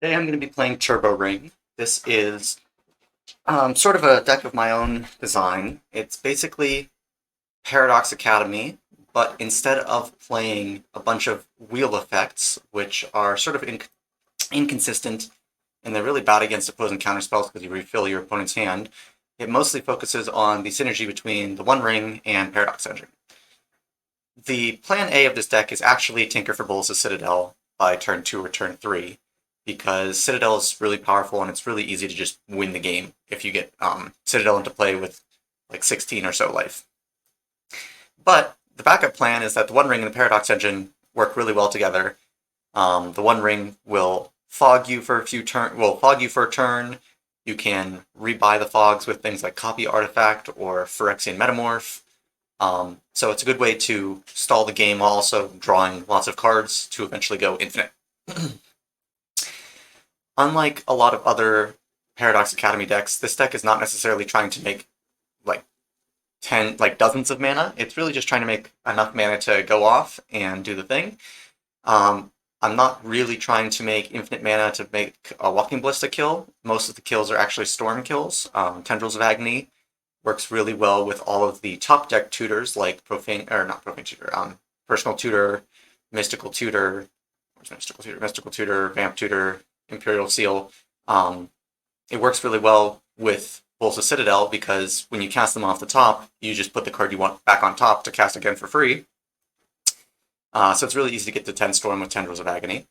Today I'm going to be playing Turbo Ring. This is sort of a deck of my own design. It's basically Paradox Academy, but instead of playing a bunch of wheel effects, which are sort of inconsistent and they're really bad against opposing counterspells because you refill your opponent's hand, it mostly focuses on the synergy between the One Ring and Paradox Engine. The plan A of this deck is actually Tinker for Bolas' Citadel by turn 2 or turn 3, because Citadel is really powerful and it's really easy to just win the game if you get Citadel into play with like 16 or so life. But the backup plan is that the One Ring and the Paradox Engine work really well together. The One Ring will fog you for a turn. You can rebuy the fogs with things like Copy Artifact or Phyrexian Metamorph. So it's a good way to stall the game while also drawing lots of cards to eventually go infinite. Unlike a lot of other Paradox Academy decks, this deck is not necessarily trying to make like dozens of mana. It's really just trying to make enough mana to go off and do the thing. I'm not really trying to make infinite mana to make a Walking Ballista kill. Most of the kills are actually storm kills. Tendrils of Agony works really well with all of the top deck tutors like Personal Tutor, Mystical Tutor, Mystical Tutor, Vamp Tutor, Imperial Seal. It works really well with Bolas' Citadel because when you cast them off the top, you just put the card you want back on top to cast again for free. So it's really easy to get to 10 Storm with Tendrils of Agony.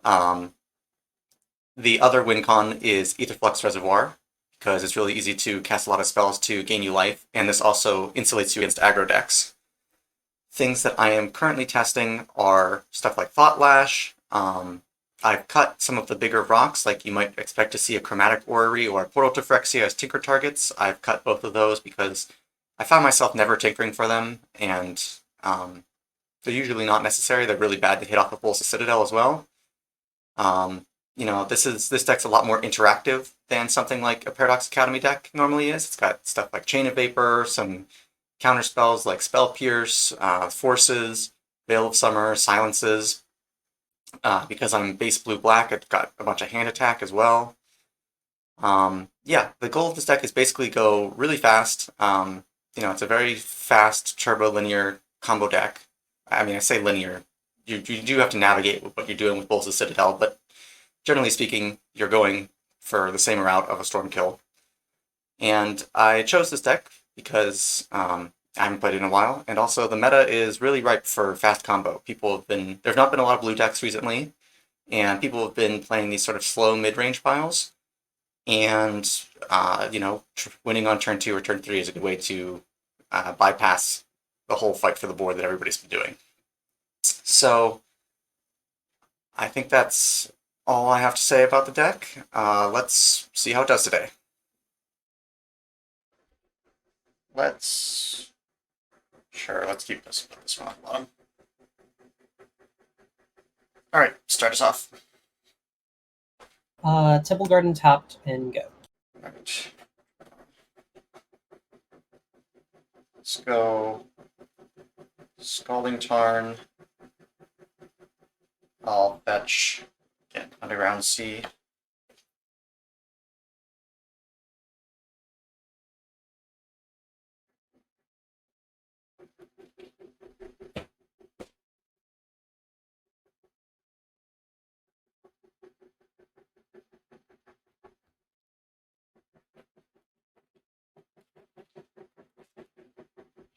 The other win con is Aetherflux Reservoir, because it's really easy to cast a lot of spells to gain you life, and this also insulates you against aggro decks. Things that I am currently testing are stuff like Thought Lash. I've cut some of the bigger rocks, like you might expect to see a Chromatic Orrery or a Portal to Phyrexia as tinker targets. I've cut both of those because I found myself never tinkering for them, and they're usually not necessary. They're really bad to hit off of Bolas' Citadel as well. This deck's a lot more interactive than something like a Paradox Academy deck normally is. It's got stuff like Chain of Vapor, some counter spells like Spell Pierce, Forces, Veil of Summer, Silences. Because I'm base blue-black, I've got a bunch of hand attack as well. The goal of this deck is basically go really fast. It's a very fast turbo linear combo deck. I mean, I say linear. You do have to navigate with what you're doing with Bolas' Citadel, but generally speaking, you're going for the same route of a Storm kill. And I chose this deck because I haven't played it in a while, and also the meta is really ripe for fast combo. There's not been a lot of blue decks recently, and people have been playing these sort of slow mid-range piles, and winning on turn 2 or turn 3 is a good way to bypass the whole fight for the board that everybody's been doing. So I think that's all I have to say about the deck. Let's see how it does today. Let's keep this one on the bottom. Alright, start us off. Temple Garden tapped and go. Alright. Let's go Scalding Tarn. I'll fetch again Underground Sea.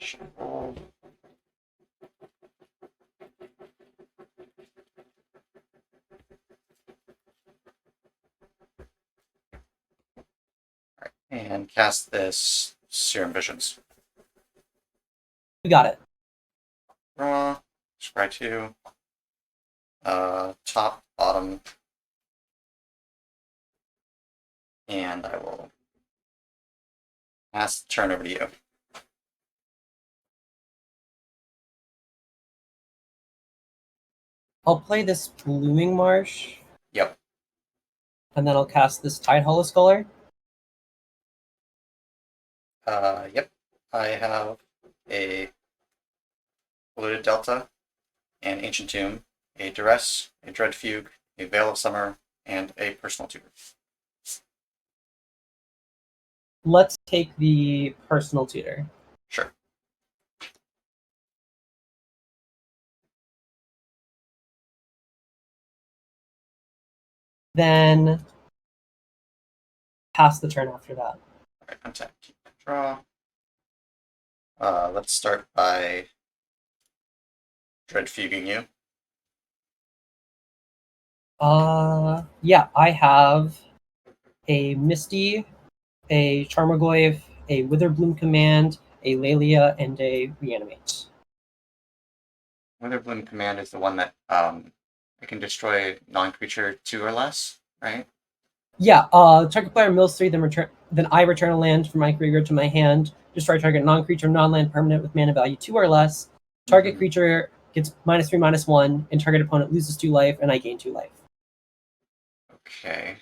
Shuffle. Alright, and cast this Serum Visions. You got it. Draw, scry 2. Top, bottom. And I will pass the turn over to you. I'll play this Blooming Marsh. Yep. And then I'll cast this Tide Hollow Scholar. Yep. I have a Polluted Delta, an Ancient Tomb, a Duress, a Dread Fugue, a Veil of Summer, and a personal tutor. Let's take the personal tutor. Sure. Then pass the turn after that. All right, untap, keep, draw. Let's start by dread fuging you. Yeah, I have a Misty, a Charmagoyf, a Witherbloom Command, a Lelia, and a Reanimate. Witherbloom command is the one that it can destroy non-creature 2 or less, right? Yeah, target player mills 3, then I return a land from my graveyard to my hand. Destroy target non-creature, non-land permanent with mana value 2 or less. Target creature gets -3/-1, and target opponent loses 2 life, and I gain 2 life. Okay.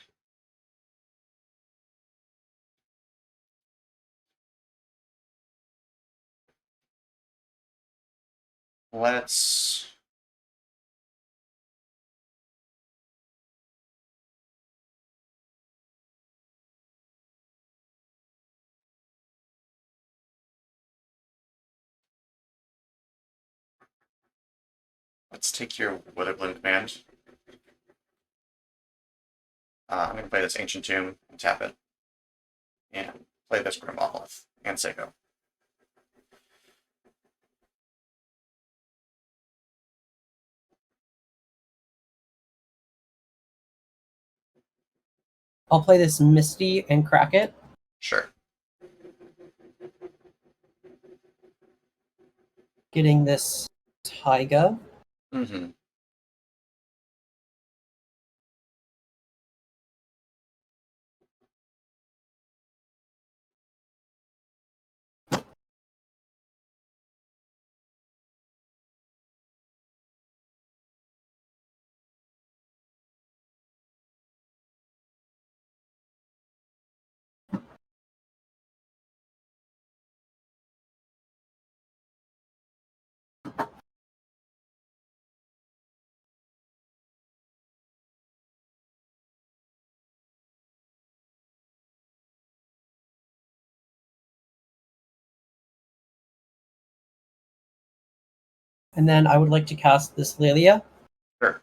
Let's take your Witherbloom command. I'm going to play this Ancient Tomb and tap it. And play this Grim Monolith and Seiko. I'll play this Misty and crack it. Sure. Getting this Taiga. Mm-hmm. And then I would like to cast this Lelia. Sure.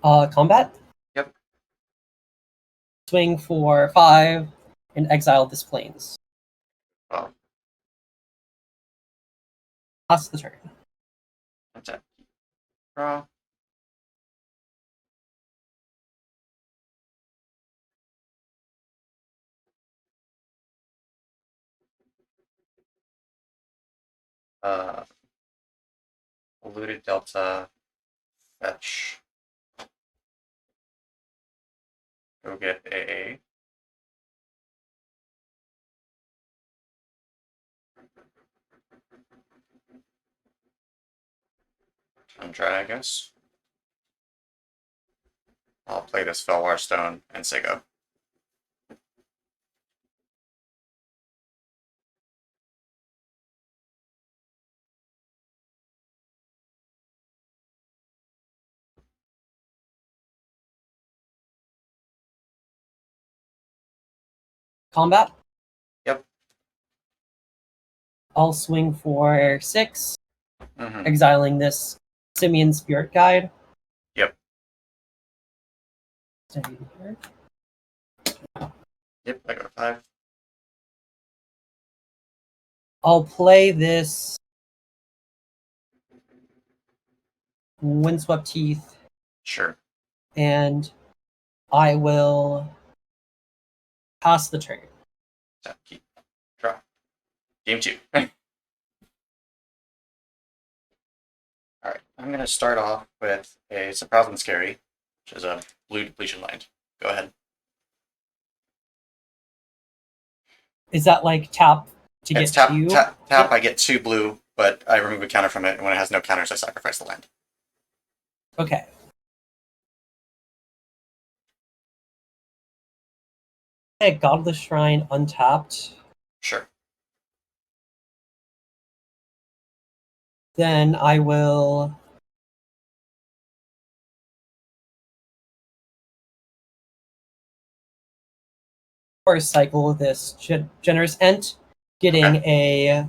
Combat. Yep. Swing for 5 and exile this Plains. Oh. Pass the turn. Untap. Draw. Eluded Delta. Fetch. Go get a Tundra, I guess. I'll play this Felwar Stone and say go. Combat. Yep. I'll swing for 6, Mm-hmm. exiling this Simian Spirit Guide. Yep. Steady here. Yep, I got a 5. I'll play this Windswept Teeth, Sure. and I will pass the turn. Tap, keep, draw. Game 2. Alright, I'm going to start off with a Surprise and Scary, which is a blue depletion land. Go ahead. Is that like tap to It's get tap, 2? tap, tap, I get 2 blue, but I remove a counter from it, and when it has no counters, I sacrifice the land. Okay. Okay, Godless Shrine untapped. Sure. Then I will Forest cycle this generous ent, getting Okay.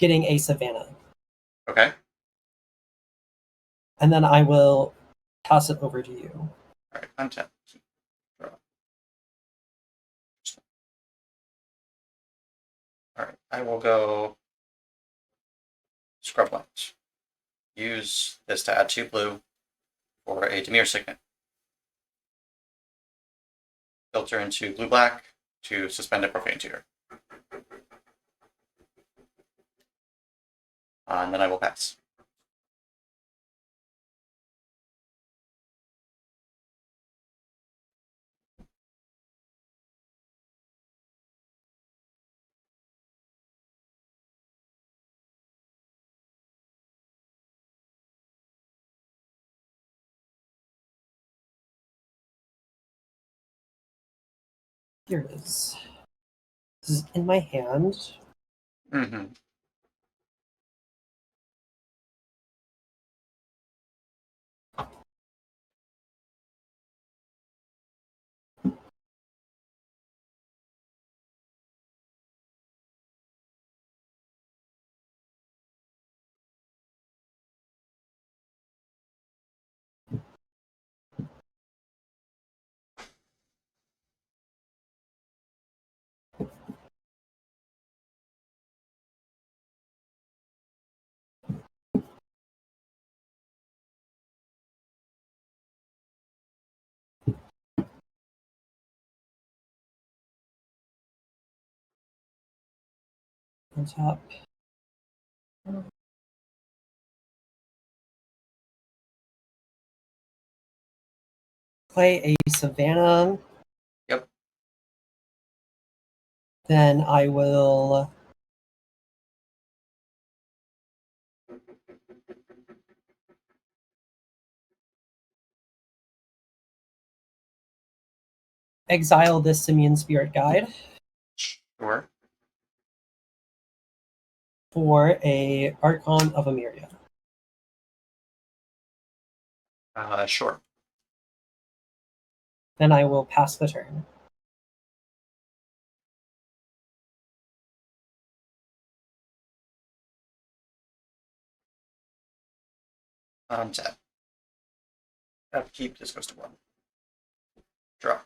a savannah, Okay. and then I will pass it over to you. All right. Untap. Draw. All right. I will go scrubland. Use this to add 2 blue for a Demir signet. Filter into blue-black to suspend a profane tutor. And then I will pass. Here it is. This is in my hand. Mm-hmm. On top. Play a savannah. Yep. Then I will exile this Simian Spirit Guide Sure. for a Archon of Emeria. Sure. Then I will pass the turn. Untap. Upkeep. This goes to 1. Draw.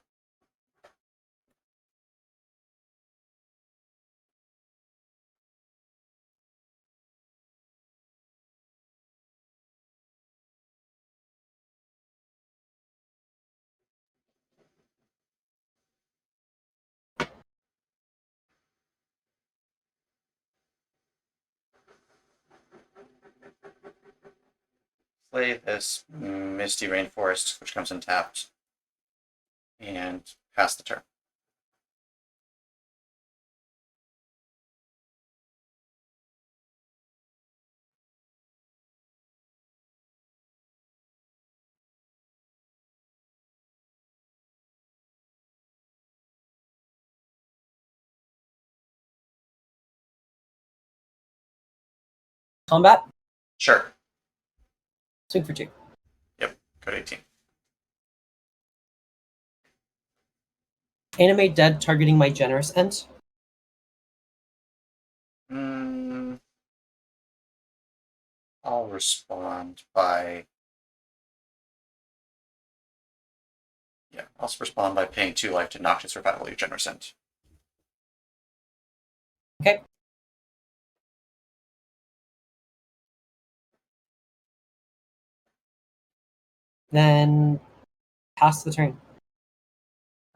Play this Misty Rainforest, which comes untapped, and pass the turn. Combat. Sure. Swing for 2. Yep. Go to 18. Animate dead, targeting my generous ent. I'll respond by. Yeah, I'll respond by paying 2 life to Noctis Revival your generous end. Okay. Then pass the turn.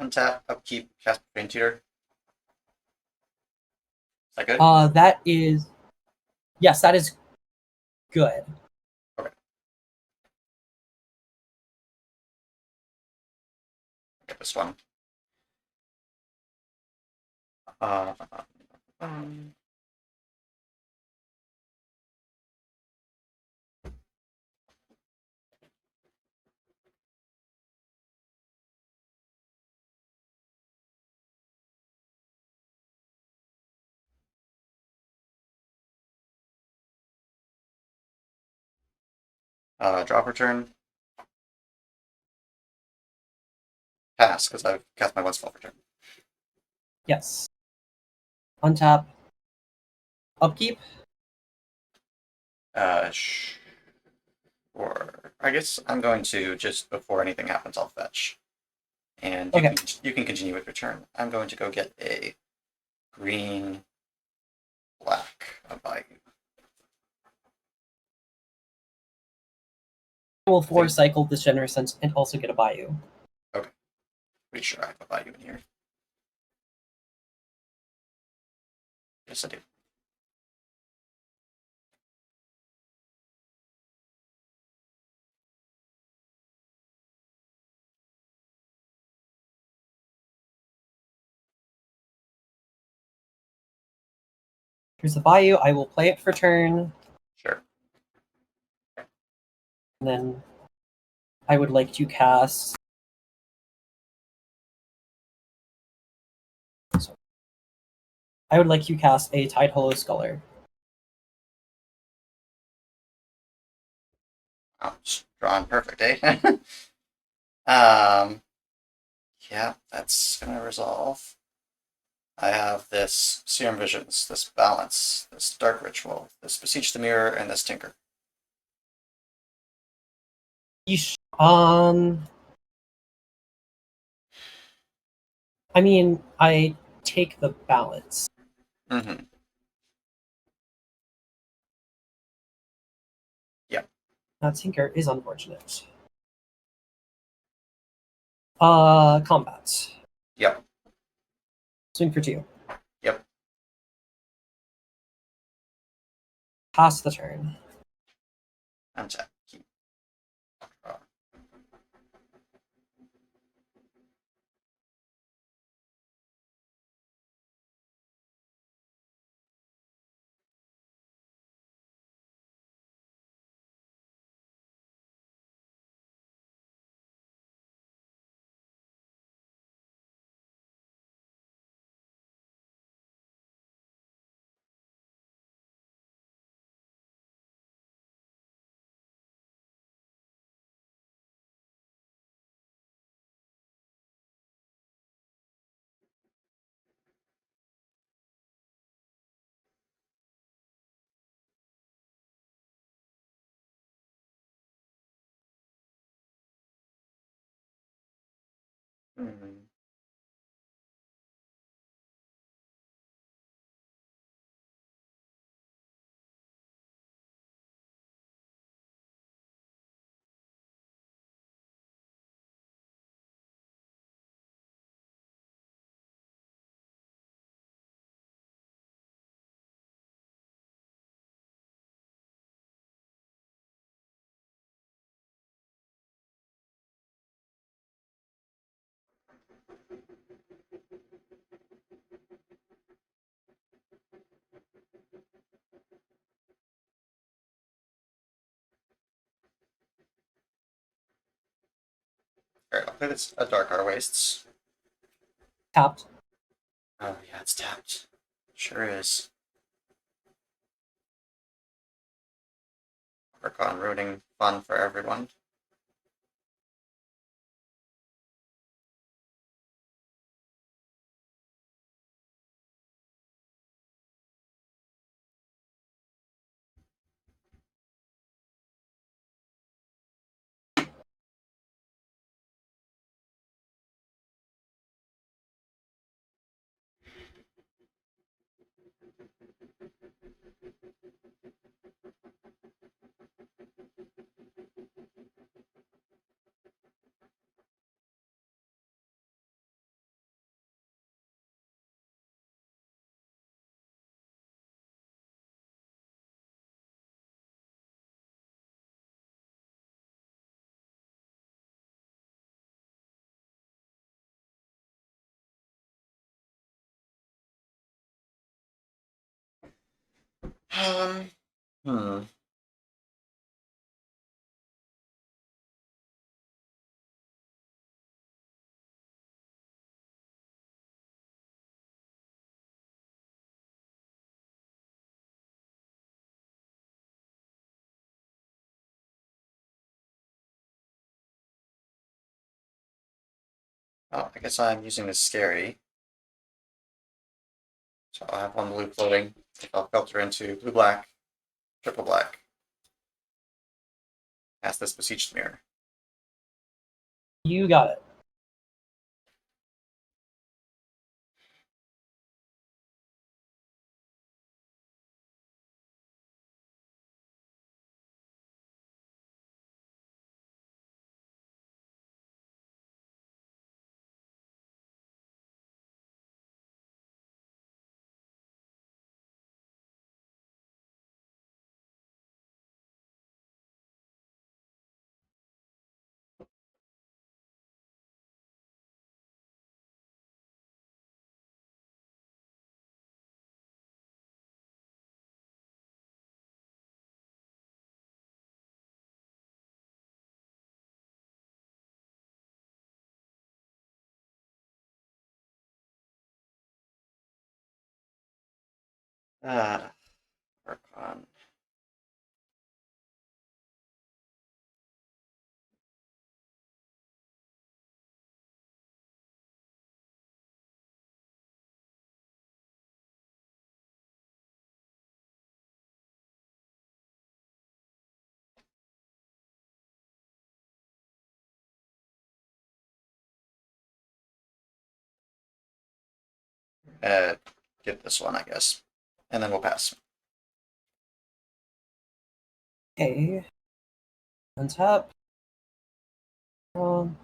Untap, upkeep, cast Profane Tutor. Is that good? That is, yes, that is good. Okay. Get this one. Um, drop return. pass because I've cast my one spell for turn. Yes. Untap. Upkeep. Or I guess I'm going to just before anything happens, I'll fetch, and Okay. you can continue with your turn. I'm going to go get a green black Bayou. We'll force cycle this generous sense and also get a Bayou. Okay, pretty sure I have a Bayou in here. Yes, I do. Here's the Bayou. I will play it for turn, Sure. and then I would like to cast. I would like to cast a Tide Hollow Sculler. Oh, just drawn perfect, eh? um, yeah, that's gonna resolve. I have this Serum Visions, this Balance, this Dark Ritual, this Beseech the Mirror, and this Tinker. Yeesh. I mean, I take the balance. Mm-hmm. Yep. That Tinker is unfortunate. Combat. Yep. Swing for 2. Yep. Pass the turn. Untap. Keep. Draw. Mm-hmm. Alright, I'll play this a Dark Hour Wastes. Tapped. Oh yeah, it's tapped. Sure is. Work on rooting fun for everyone. Um, hmm. Oh, I guess I'm using this scary. So I'll have one blue floating. I'll filter into blue black, triple black. Cast this besieged mirror. You got it. Ah, Archon. Uh, get this one, I guess. And then we'll pass. Okay. Untap. Um,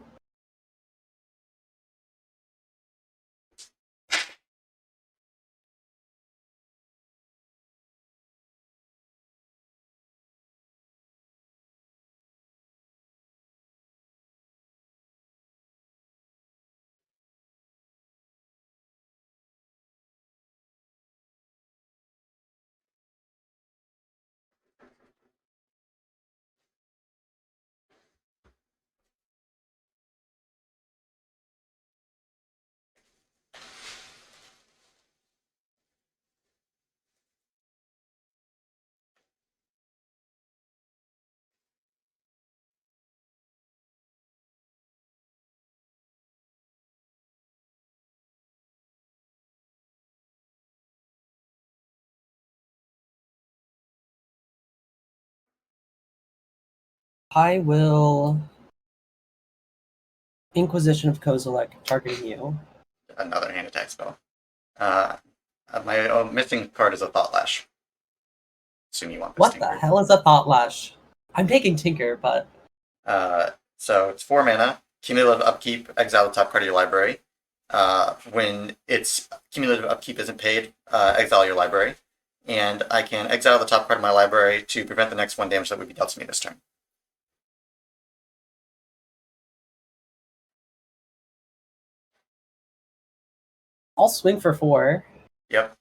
I will Inquisition of Kozilek targeting you. Another hand attack spell. Uh, my missing card is a Thought Lash. Assume you want this What the Tinker. hell is a Thought Lash? I'm taking Tinker, but So it's 4 mana. Cumulative upkeep, exile the top card of your library. When its cumulative upkeep isn't paid, exile your library. And I can exile the top card of my library to prevent the next 1 damage that would be dealt to me this turn. I'll swing for 4. Yep.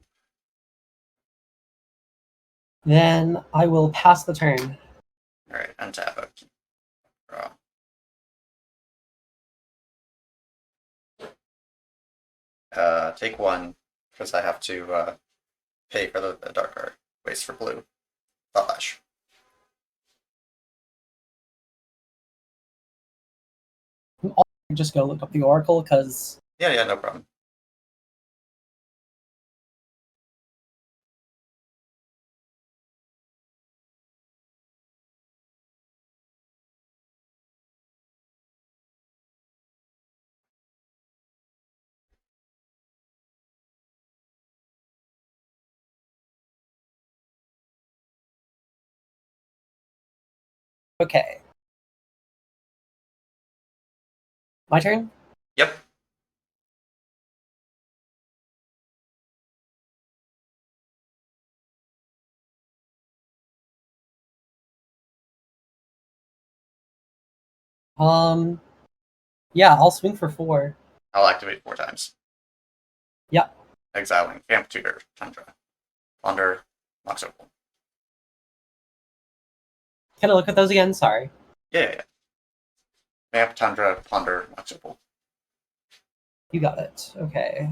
Then I will pass the turn. Alright, untap, upkeep, draw. Take 1, because I have to pay for the dark card. Waste for blue. Thought Lash. I'll just go look up the Oracle because Yeah, no problem. okay. My turn? Yep. Yeah, I'll swing for 4. I'll activate 4 times. Yep. Exiling Vamp Tutor, Tundra, Wander, Mox Opal. Can I look at those again? Sorry. Yeah. Vamp, Tundra, Plunder, Mox Opal. You got it. Okay.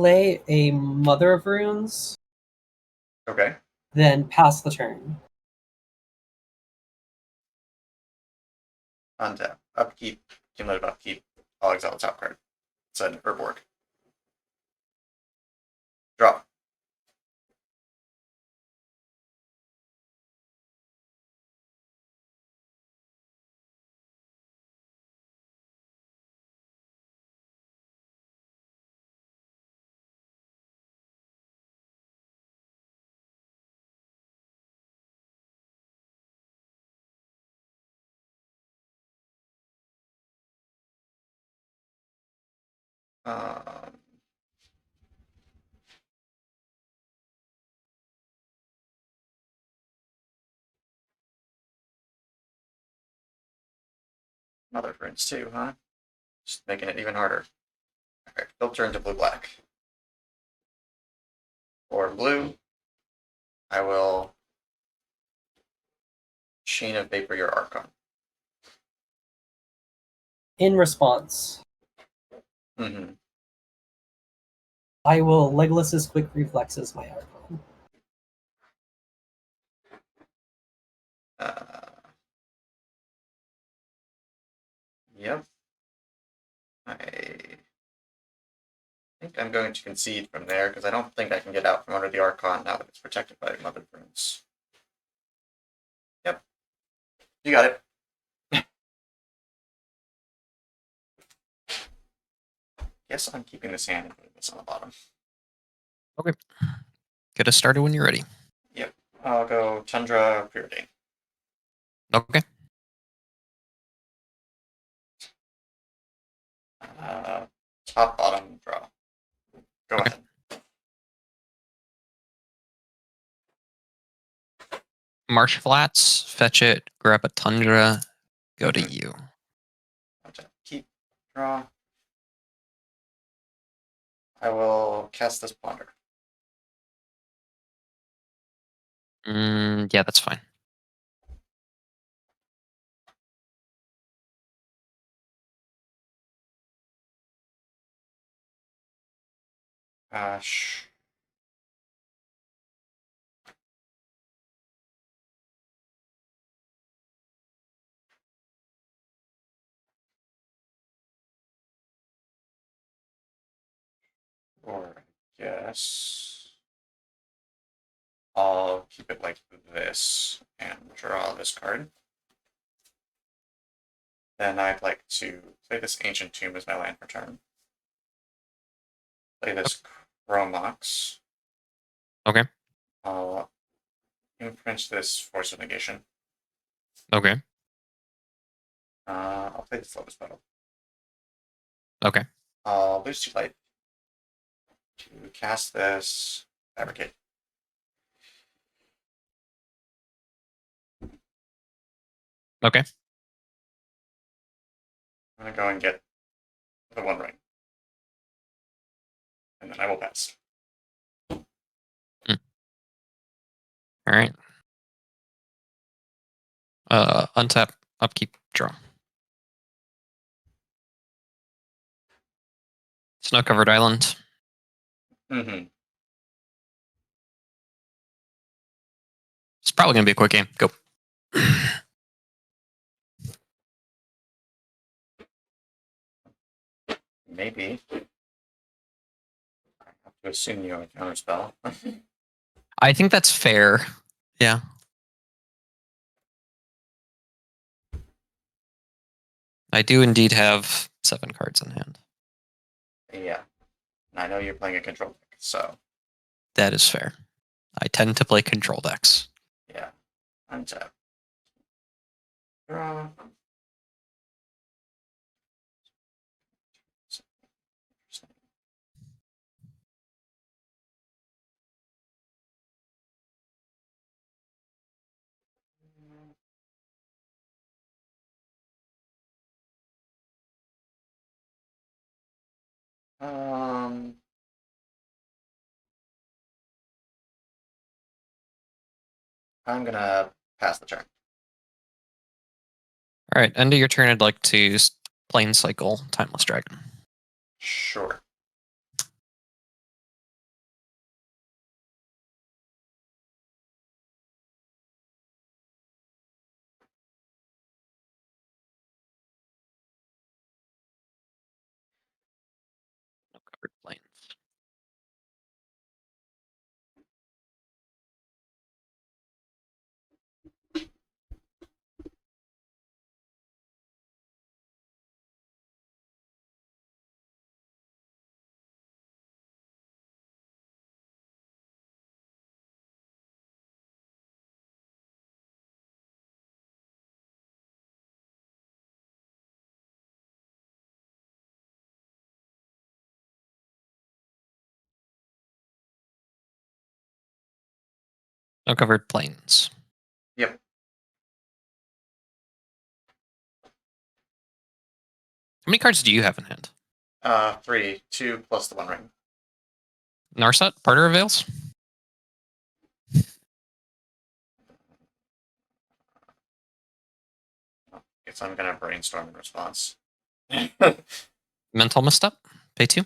play a Mother of Runes, Okay. then pass the turn. Untap. Upkeep. Cumulative upkeep. I'll exile the top card. It's an Urborg. Draw. Um, Mother of Runes too, huh? Just making it even harder. Alright, filter into blue-black. For blue, I will Sheen of Vapor your Archon. In response, Mm-hmm. I will Legolas's Quick Reflexes my Archon. Yep. I think I'm going to concede from there because I don't think I can get out from under the Archon now that it's protected by Mother of Runes. Yep. You got it. Guess I'm keeping this hand and putting this on the bottom. Okay. Get us started when you're ready. Yep. I'll go Tundra Preordain. Okay. Top, bottom, draw. Go Okay. ahead. Marsh Flats, fetch it, grab a Tundra, go to you. Keep, draw. I will cast this Ponder. Yeah, that's fine. Or I guess I'll keep it like this and draw this card. Then I'd like to play this Ancient Tomb as my land for turn. Play this Chromox. Okay. I'll imprint this Force of Negation. Okay. I'll play this Lotus Petal. Okay. I'll lose 2 life to cast this Fabricate. Okay. I'm going to go and get the One Ring. And then I will pass. All right. Untap, upkeep, draw. Snow-covered island. Mm-hmm. It's probably gonna be a quick game. Go. Maybe. I have to assume you have a counterspell. I think that's fair. Yeah. I do indeed have 7 cards in hand. Yeah. And I know you're playing a control deck, so That is fair. I tend to play control decks. yeah. Untap. Draw. Um, I'm gonna pass the turn. All right. End of your turn. I'd like to plane cycle Timeless Dragon. Sure. Covered plains. No covered plains. Yep. How many cards do you have in hand? 3, 2 plus the 1 ring. Narset, Parter of Veils? Guess I'm gonna brainstorm in response. Mental Misstep, pay 2.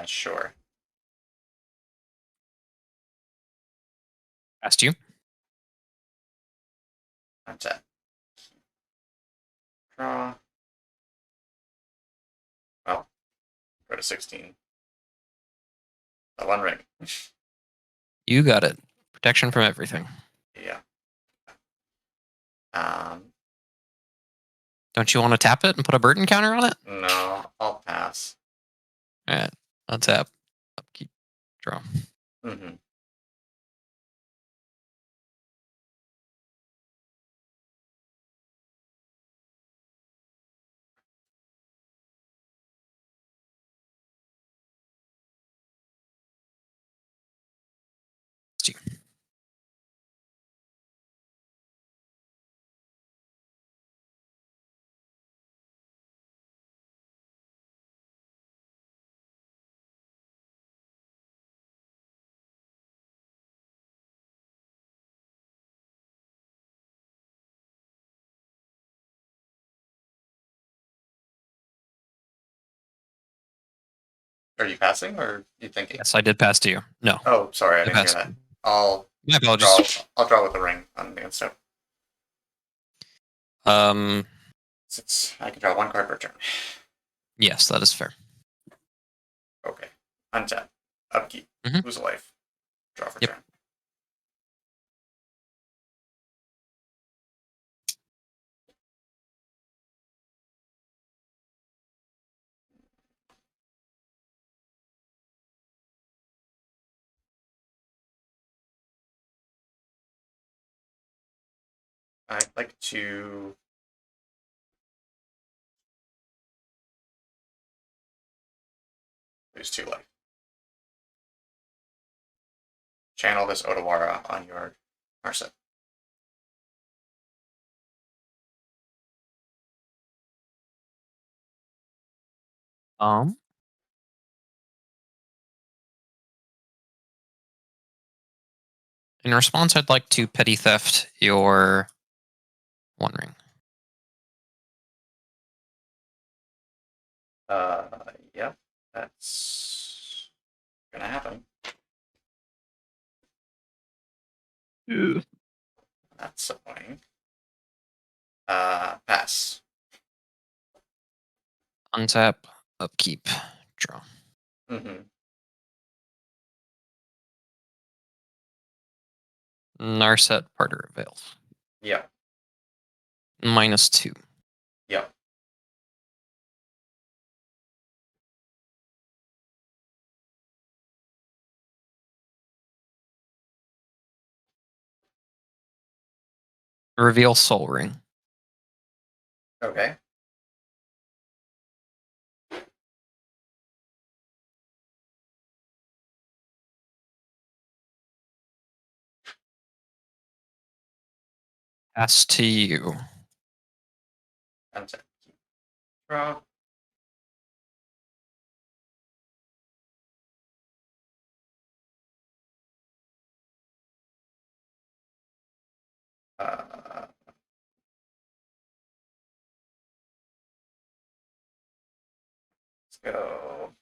Sure. Asked you. That's it. Draw. Well, go to 16. The 1 ring. You got it. Protection from everything. Yeah. Don't you want to tap it and put a burden counter on it? No, I'll pass. Alright, I'll tap. Upkeep. Draw. Mm-hmm. Asked you. Are you passing or you thinking? Yes, I did pass to you. No. Oh, sorry, I didn't hear passed. that. I'll My draw. apologies. I'll draw with the ring on the instant. Um, Since I can draw 1 card per turn. yes, that is fair. Okay. Untap. Upkeep. Mhm. Lose a life. Draw for Yep. turn. I'd like to lose 2 life. Channel this Odawara on your Narset. In response, I'd like to petty theft your 1 ring. Yep. That's gonna happen. That's annoying. Pass. Untap, upkeep, draw. Mm-hmm. Narset, Parter of Veils. Yep. -2. Yep. Reveal Soul Ring. Okay. Pass to you. Untap. Draw. Let's go.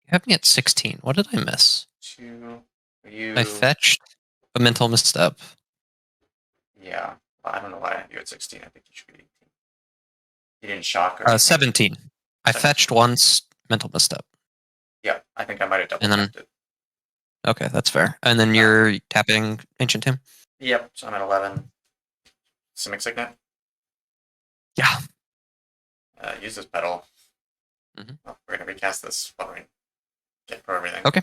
You have me at 16. What did I miss? 2. You. I fetched a mental misstep. Yeah. I don't know why I have you at 16. I think you should be 18. You didn't shock or anything? 17. I 17. fetched once. Mental misstep. Yeah, I think I might have double And then- tapped it. Okay, that's fair. And then you're tapping Ancient Tomb? Yep, so I'm at 11. Simic Signet. Yeah. Use this pedal. Mhm. Oh, we're going to recast this while we get for everything. Okay.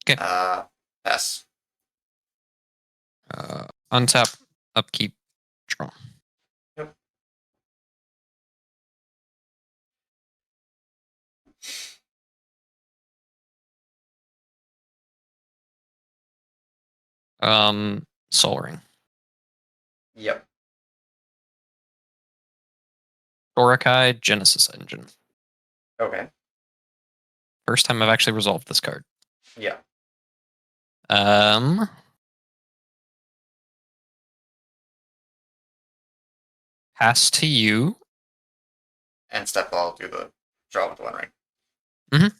Okay. Pass. Untap, upkeep, draw. Yep. Soul Ring. Yep. Borakai, Genesis Engine. Okay. First time I've actually resolved this card. Yeah. Pass to you. And step ball, do the draw with the One Ring.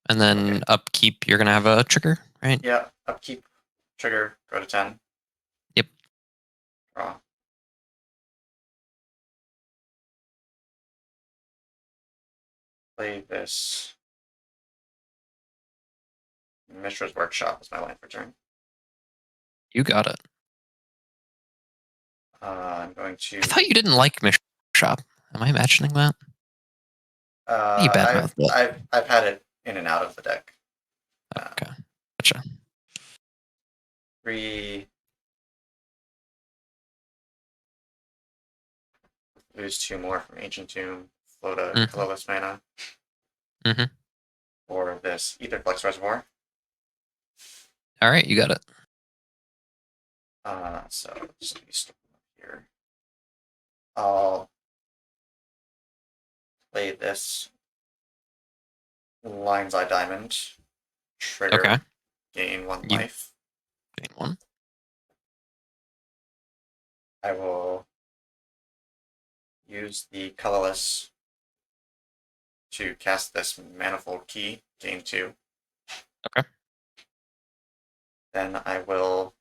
And then Okay. upkeep, you're going to have a trigger, right? Yeah. Upkeep. Trigger. Go to 10. Yep. Draw. Play this. Mishra's Workshop is my line for turn. You got it. I'm going to. I thought you didn't like Mission Shop. Am I imagining that? You badmouth it. I've had it in and out of the deck. Okay. Gotcha. 3. Lose 2 more from Ancient Tomb. Float a Mhm. colorless mana. Mhm. Or this Etherflex Reservoir. All right, you got it. So just let me start here. I'll play this Lion's Eye Diamond. Trigger. Okay. Gain 1 You- life. Gain 1. I will use the colorless to cast this Manifold Key. Gain 2. Okay. Then I will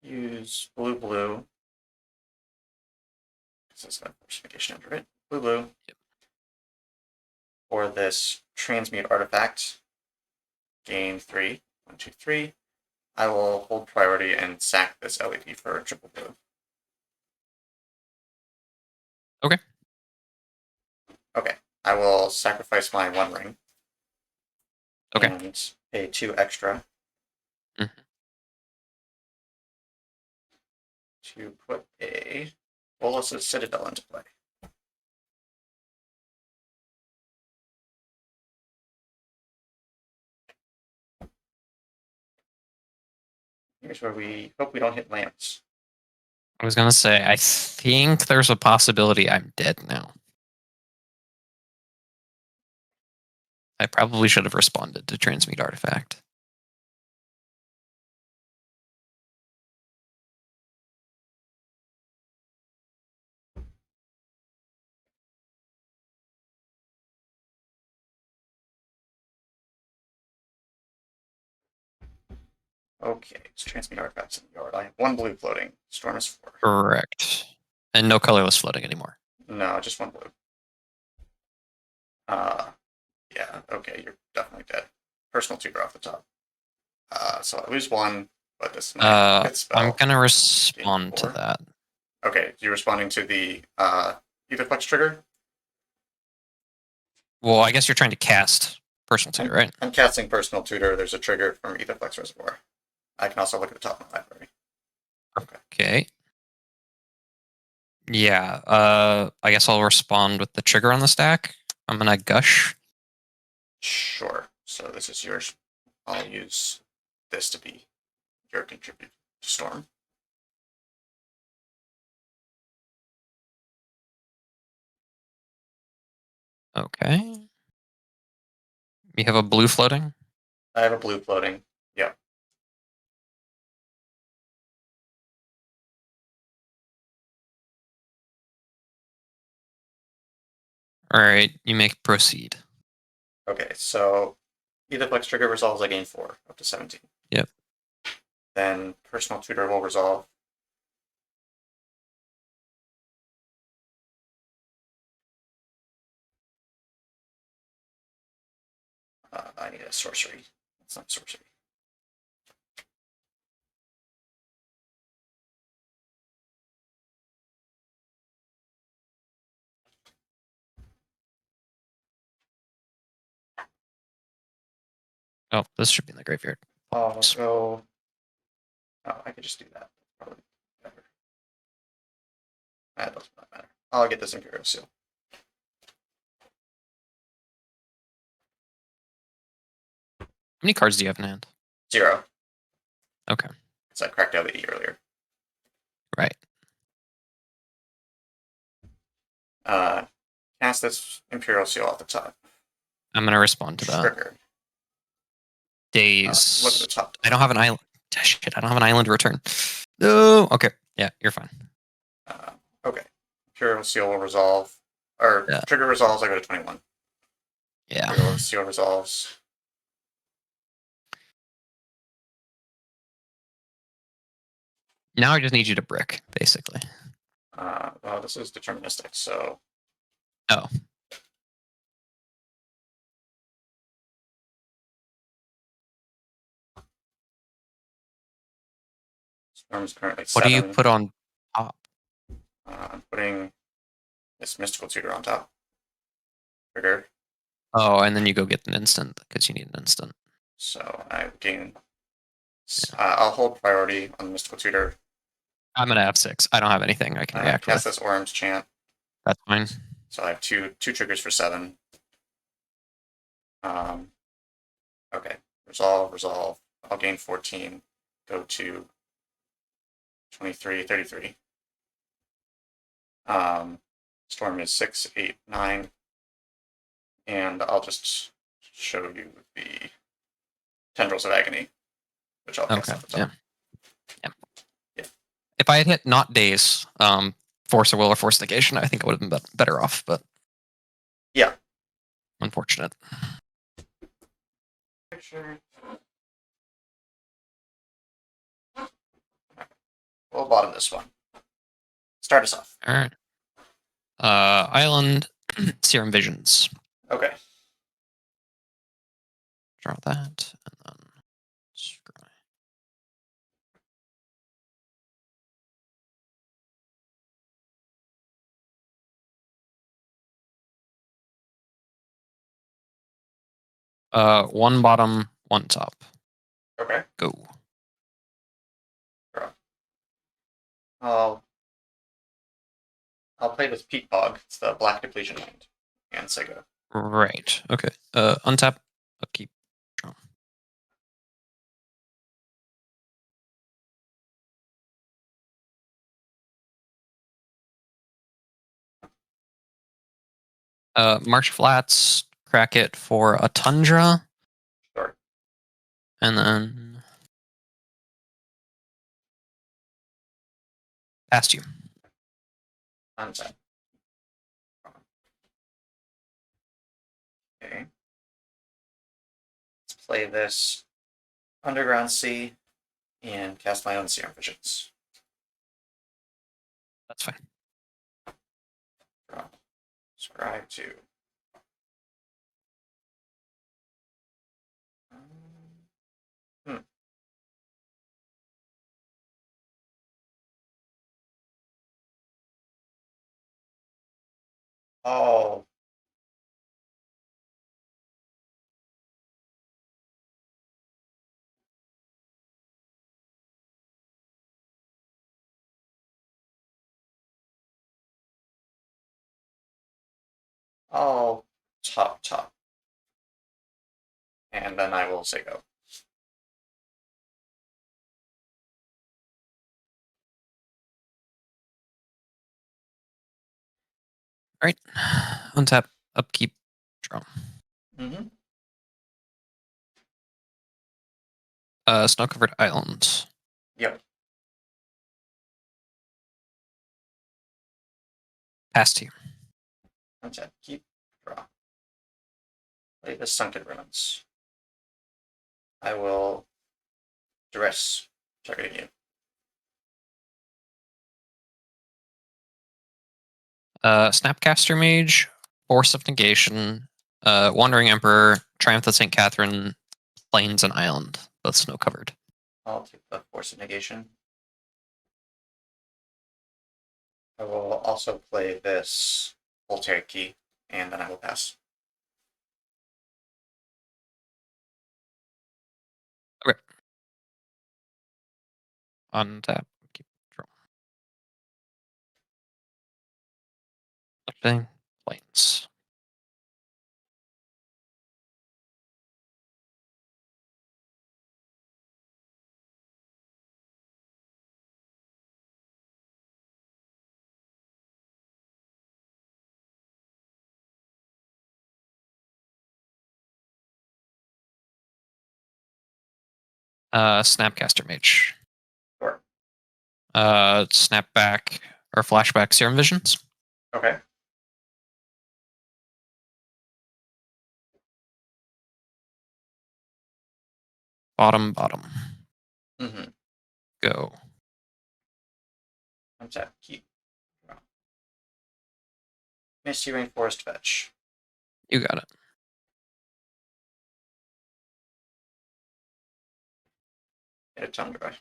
use blue. This is a fortification under it. Blue. Yep. For this Transmute Artifact. Gain 3. 1, 2, 3. I will hold priority and sack this LED for a triple blue. Okay. Okay. I will sacrifice my One Ring. Okay. And pay 2 extra. Mhm. To put a Bolas' Citadel into play. Here's where we hope we don't hit lamps. I was going to say, I think there's a possibility I'm dead now. I probably should have responded to Transmute Artifact. Okay, it's Transmute Artifacts in the yard. I have 1 blue floating. Storm is 4. Correct. And no colorless floating anymore. No, just 1 blue. Yeah, okay, you're definitely dead. Personal tutor off the top. So I lose 1, but this is my fifth spell. I'm going to respond to 4. that. Okay, you're responding to the Etherflex trigger? Well, I guess you're trying to cast Personal Tutor, right? I'm casting Personal Tutor. There's a trigger from Etherflex Reservoir. I can also look at the top of my library. Okay. Yeah, I guess I'll respond with the trigger on the stack. I'm going to Gush. Sure. So this is yours. I'll use this to be your contribute to Storm. Okay. You have a blue floating? I have a blue floating. Yeah. All right, you make proceed. Okay, so Either flex trigger resolves, I gain 4, up to 17. Yep. Then personal tutor will resolve. I need a sorcery. It's not sorcery. Oh, this should be in the graveyard. I'll go. Oh, I could just do that. Probably better. That doesn't matter. I'll get this Imperial Seal. How many cards do you have in hand? 0. Okay. So I cracked out the E earlier. Right. Cast this Imperial Seal off the top. I'm gonna respond to that. Trigger. Days. Look at the top. I don't have an island. Shit, I don't have an island to return. No. Okay. Yeah, you're fine. Okay. Imperial Seal will resolve. Or Yeah. trigger resolves, I go to 21. Yeah. Imperial Seal resolves. Now I just need you to brick, basically. Well, this is deterministic, so. Oh. Storm's currently What 7. do you put on top? I'm putting this Mystical Tutor on top. Trigger. Oh, and then you go get an instant because you need an instant. So I gain. I'll hold priority on the Mystical Tutor. I'm gonna have 6. I don't have anything I can react Cast with. this Orm's Chant. That's fine. So I have two triggers for 7. Okay. Resolve. I'll gain 14. Go to 23, 33. Storm is 6, 8, 9. And I'll just show you the Tendrils of Agony, which I'll cast off the top. Yeah. If I had hit not days, Force of Will or Force Negation, I think I would have been better off, but Yeah. Unfortunate. Sure. We'll bottom this one. Start us off. All right. Island, Serum Visions. Okay. Draw that, and then scry. One bottom, one top. Okay. Go. Draw. I'll play this Peat Bog. It's the Black Depletion land. And Sega. Right. Okay. Untap. Upkeep. Draw. Marsh Flats. Crack it for a Tundra. Sure. And then past you. Untap. Okay. Let's play this Underground Sea and cast my own Serum Visions. That's fine. Draw. Scribe 2. Oh. Oh. Top. And then I will say go. All right. Untap. Upkeep. Draw. Mm-hmm. Snow-covered islands. Yep. Past you. Untap. Keep. Draw. Play the Sunken Ruins. I will duress targeting you. Snapcaster Mage, Force of Negation, Wandering Emperor, Triumph of St. Catherine, Plains and Island, both snow covered. I'll take the Force of Negation. I will also play this Voltaic Key, and then I will pass. Untap. Keep control. Okay. Plains. Snapcaster Mage. Sure. Snapback or flashback Serum Visions. Okay. Bottom. Mm-hmm. Go. Untap Key. Misty Rainforest Fetch. You got it. Get a Tundra.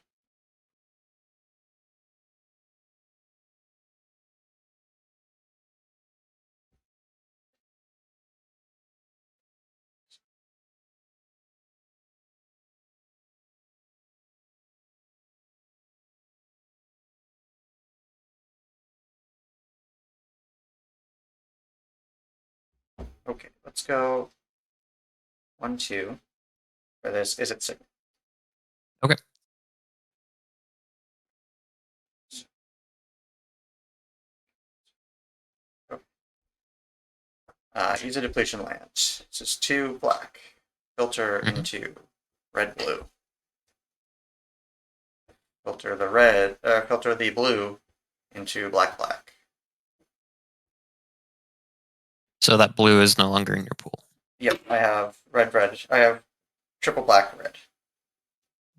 Okay, let's go 1-2 for this. Is it sick? Okay. Use a depletion land. This is 2 black. Filter Mhm. into red blue. Filter the red. Filter the blue into black. So that blue is no longer in your pool. Yep, I have red. I have triple black red.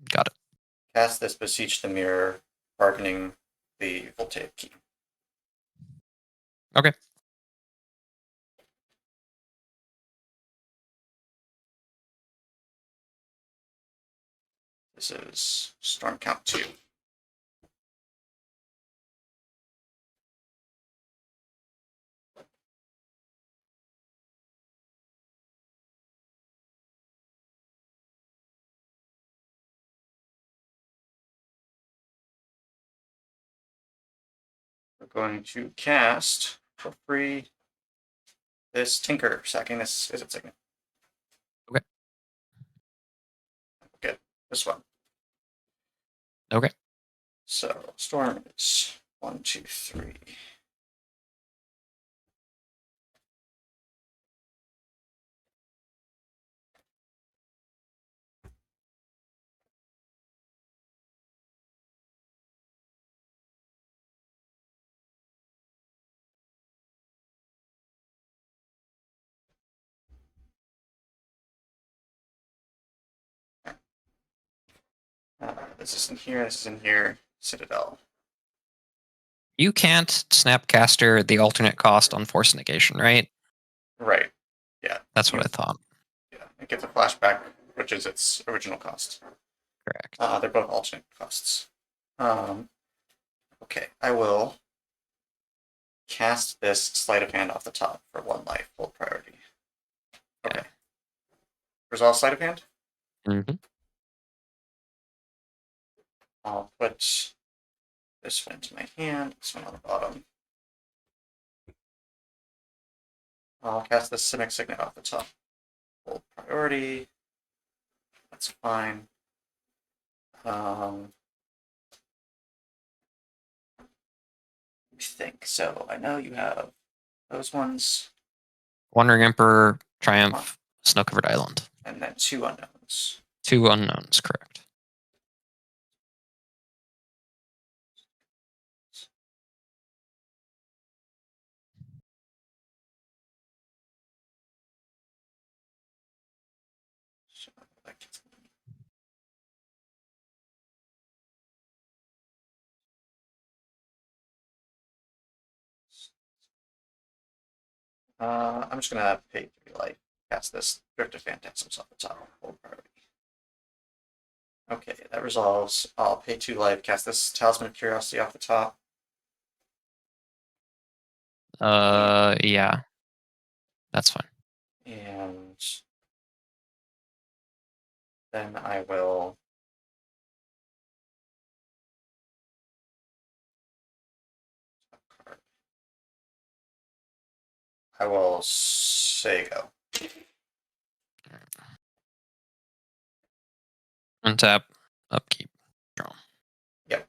Got it. Cast this Beseech the Mirror, bargaining the Voltaic Key. Okay. This is Storm Count 2. We're going to cast for free this Tinker, sacking this. Is it second? Okay. Good. This one. Okay. So Storm is 1, 2, 3. This is in here. This is in here. Citadel. You can't Snapcaster the alternate cost on Force Negation, right? Right. Yeah. That's what I thought. Yeah. It gets a flashback, which is its original cost. Correct. They're both alternate costs. Okay, I will cast this sleight of hand off the top for 1 life, hold priority. Okay. Resolve sleight of hand. Mm-hmm. I'll put this one into my hand, this one on the bottom. I'll cast the Simic Signet off the top. Hold priority. That's fine. Let me think. So I know you have those ones, Wandering Emperor, Triumph, Snow Covered Island. and then 2 unknowns. 2 unknowns, correct. So, I'm just gonna pay 3 life. Cast this. Drift of Phantasms off the top. Hold priority. Okay, that resolves. I'll pay 2 life. Cast this Talisman of Curiosity off the top. Yeah. That's fine. And then I will say go. Untap, upkeep, draw. Yep.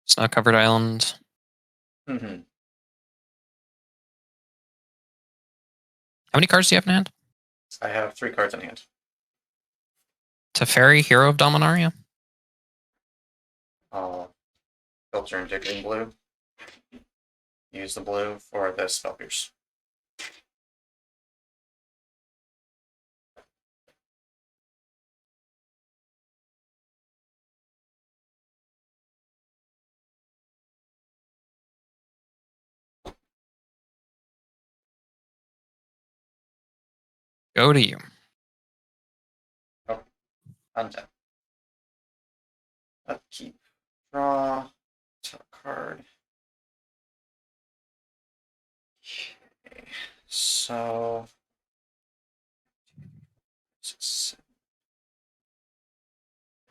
Snow covered island. Mm-hmm. How many cards do you have in hand? I have 3 cards in hand. Teferi, Hero of Dominaria. I'll filter into green blue. Use the blue for the spell pierce. Go to you. Untap. Upkeep. Draw. Top card. Okay. So it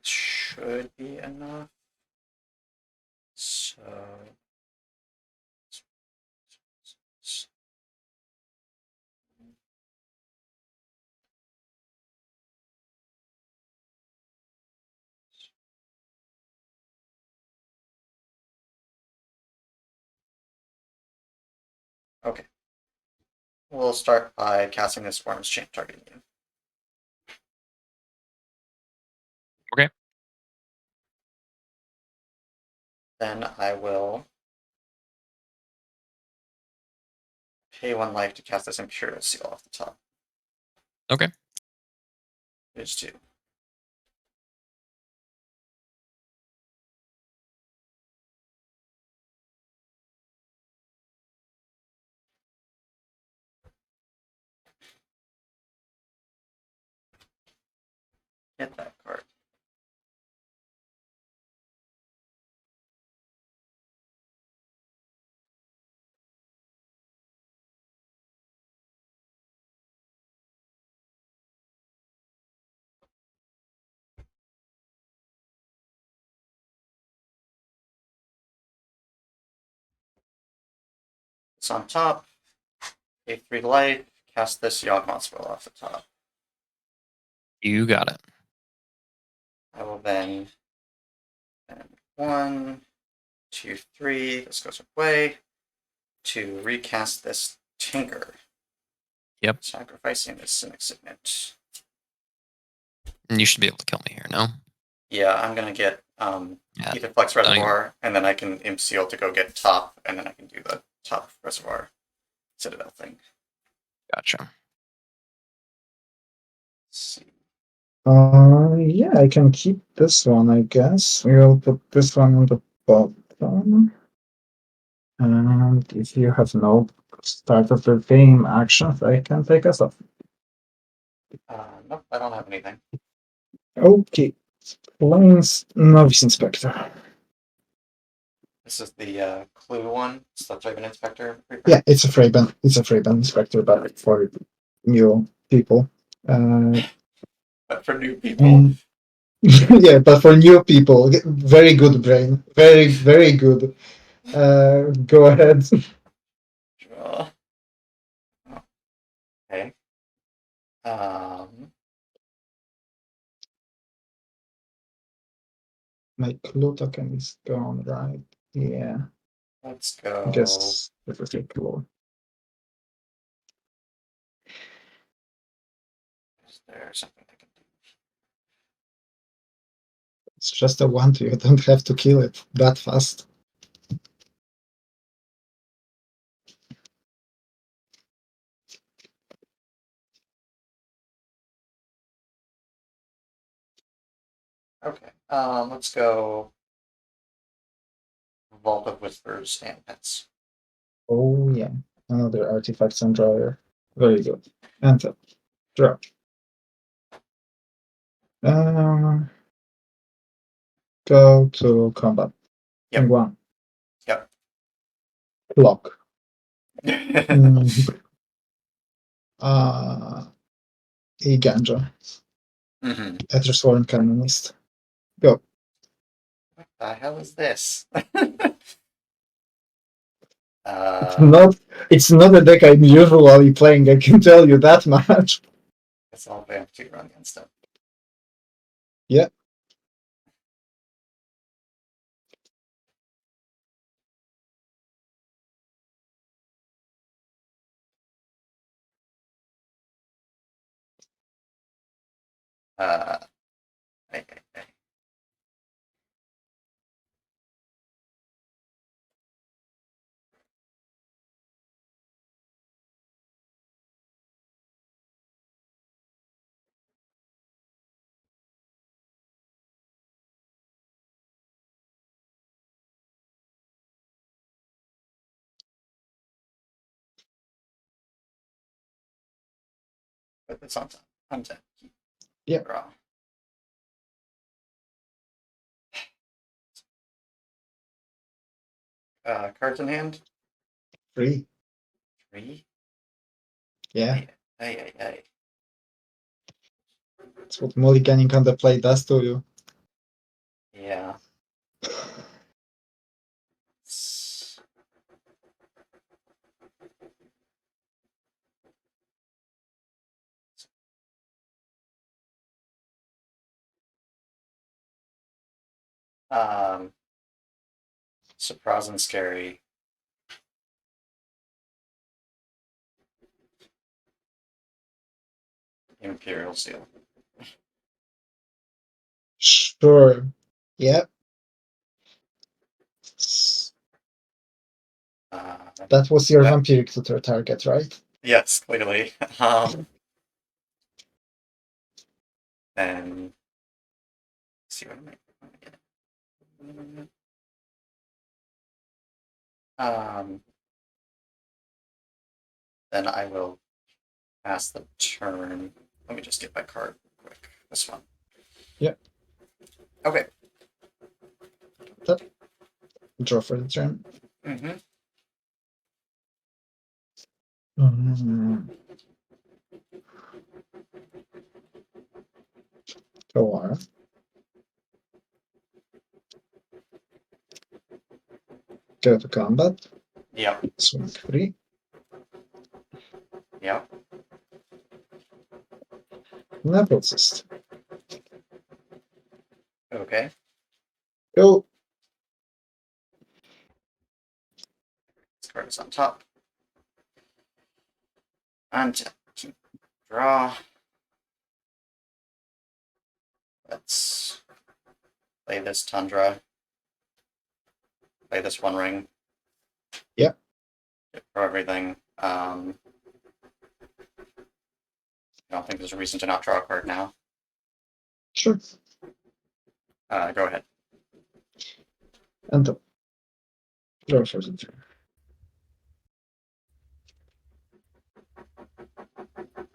should be enough. So okay. We'll start by casting this Worm's Chant targeting you. Okay. Then I will pay 1 life to cast this Imperial Seal off the top. Okay. Page 2. Get that card. It's on top. Pay 3 life. Cast this Yawgmoth spell off the top. You got it. I will then spend 1, 2, 3. This goes away to recast this Tinker. Yep. Sacrificing this Cynic Signet. And you should be able to kill me here, no? Yeah, I'm gonna get Yeah. either Flex Reservoir, and then I can Imp Seal to go get top, and then I can do the top Reservoir Citadel thing. Gotcha. Let's see. Yeah, I can keep this one, I guess. We'll put this one on the bottom. And if you have no start of the game actions, I can take us off. Nope, I don't have anything. Okay. Plains Novice Inspector. This is the clue one. It's the Draven Inspector. Yeah, it's a Fraben. It's a Fraben Inspector, but for new people. But for new people. Yeah, but for new people, very good brain. Very, very good. Go ahead. Draw. Okay. My clue token is gone, right? Yeah. Let's go. I guess it was a clue. Is there something I can do? It's just a 1-2. You don't have to kill it that fast. Okay. Let's go. Vault of Whispers and Pets. Oh yeah, another artifacts and drawer. Very good. And draw. Go to combat. Yep. Thing one. Yep. Block. Mm. A ganja. Mm-hmm. Ethersworn Canonist. Go. What the hell is this? It's not a deck I'm usually playing, I can tell you that much. It's all vamp to run against it. Yeah. Hey, hey, hey. Put this on top. Untap. Yep. Draw. Cards in hand. 3. 3. Yeah. Hey, hey, hey. That's what mulliganing on the play does to you. Yeah. Surprise and scary. Imperial Seal. Sure. Yep. That was your that- vampiric tutor target, right? Yes, clearly. And see what am I get. Then I will pass the turn. Let me just get my card quick. This one. Yep. Okay. Draw for the turn. Mm-hmm. Kawara. Go to combat. Yep. Swing 3. Yep. Nepocyst. Okay. Go. This card is on top. And draw. Let's play this Tundra. Play this One Ring. Yep. For everything. I don't think there's a reason to not draw a card now. Sure. Go ahead. And draw for the turn.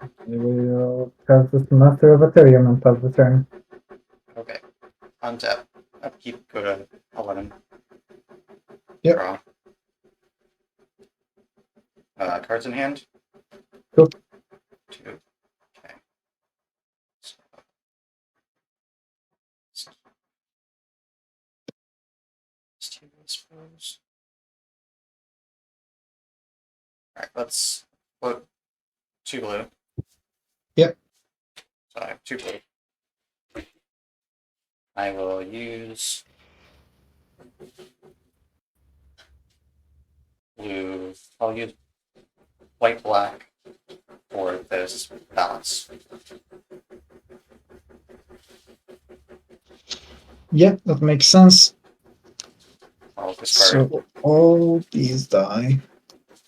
I will cast this Master of Ethereum and pass the turn. Okay. Untap. Upkeep. Go to 11. Yep. Draw. Cards in hand. Cool. 2. Okay. So, I suppose. Alright, let's put 2 blue. Yep. So I have 2 blue. I will use blue. I'll use white black for this balance. Yeah, that makes sense. I'll discard So all these die.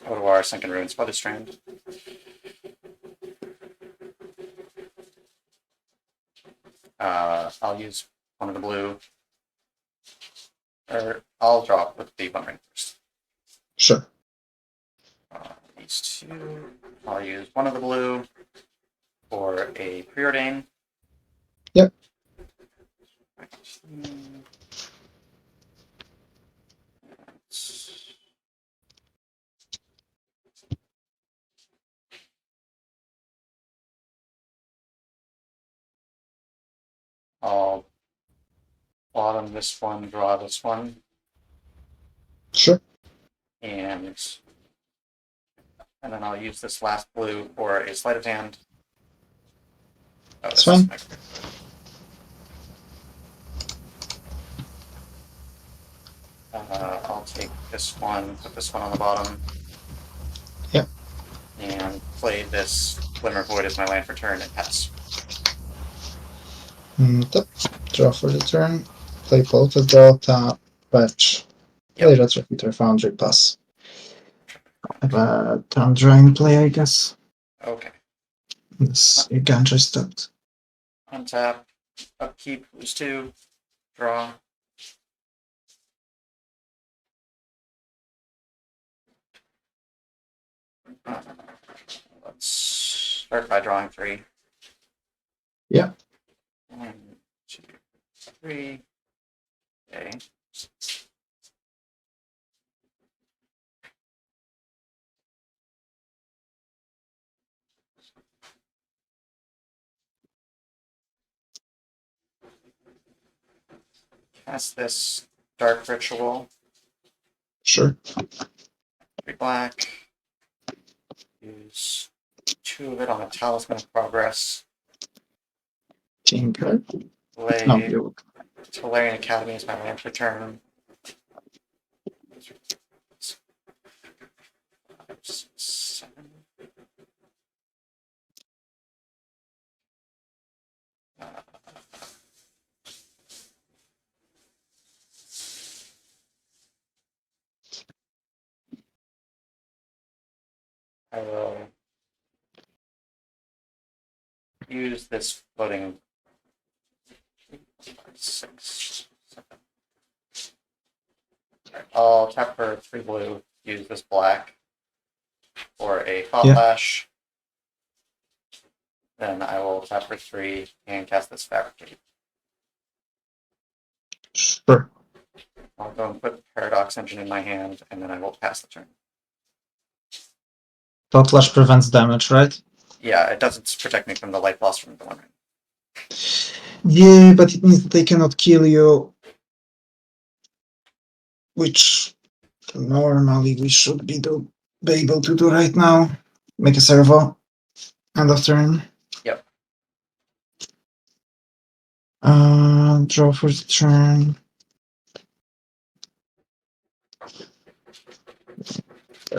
Odoar, Sunken Ruins, Feather Strand. I'll use one of the blue. Or I'll draw with the One Ring first. Sure. These two. I'll use one of the blue for a preordain. Yep. I'll bottom this one, draw this one, Sure. and then I'll use this last blue for a sleight of hand. Oh, That's this is fine. my- I'll take this one, put this one on the bottom. Yep. And play this Glimmer Void as my land for turn and pass. Tap. Draw for the turn. Play Polka Draw, tap, fetch. Play Retrofitter Foundry, pass. Have a turn drawing play, I guess. Okay. This again just stepped. Untap, upkeep, lose 2, draw. Let's start by drawing 3. Yeah. 1, 2, 3. Okay. Cast this Dark Ritual. Sure. 3 black. Use 2 of it on a Talisman of Progress. Tinker. Play No, you. Tolarian Academy as my land for turn. 5, 6, 7. I will use this floating 6, 7. I'll tap for 3 blue, use this black for a Thought Yeah. Lash. Then I will tap for 3 and cast this Fabricate. Sure. I'll go and put Paradox Engine in my hand, and then I will pass the turn. Thought Flash prevents damage, right? Yeah, it doesn't protect me from the life loss from the One Ring. Yeah, but it means that they cannot kill you. Which normally we should be able to do right now. Make a servo. End of turn. Yep. Draw for the turn.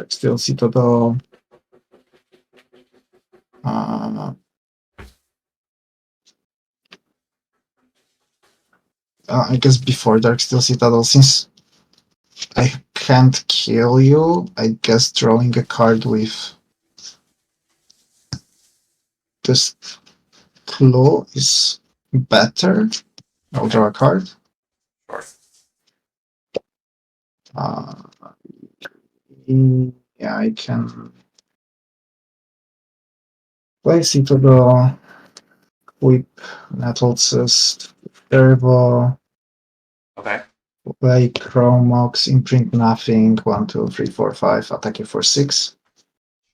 Still Citadel. I guess before Darksteel Citadel, since I can't kill you, I guess drawing a card with this clue is better. I'll draw a card. Sure. Yeah, I can play Citadel, Whip, Nettled Cyst, Terrible, Okay. play Chromox, Imprint Nothing, 1, 2, 3, 4, 5, attacking for 6.